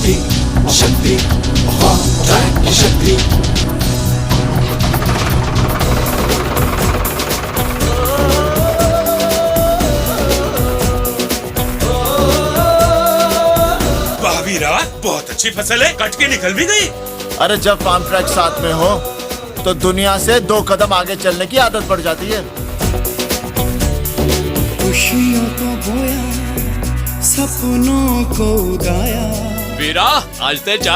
शक्ति शक्ति hot track की शक्ति। वाह वीरा, बहुत अच्छी फसल है, कट के निकल भी गई। अरे जब फार्म ट्रैक साथ में हो तो दुनिया से 2 कदम आगे चलने की आदत पड़ जाती है। खुशियों को बोया, सपनों को उगाया। वीरा, आज ते 4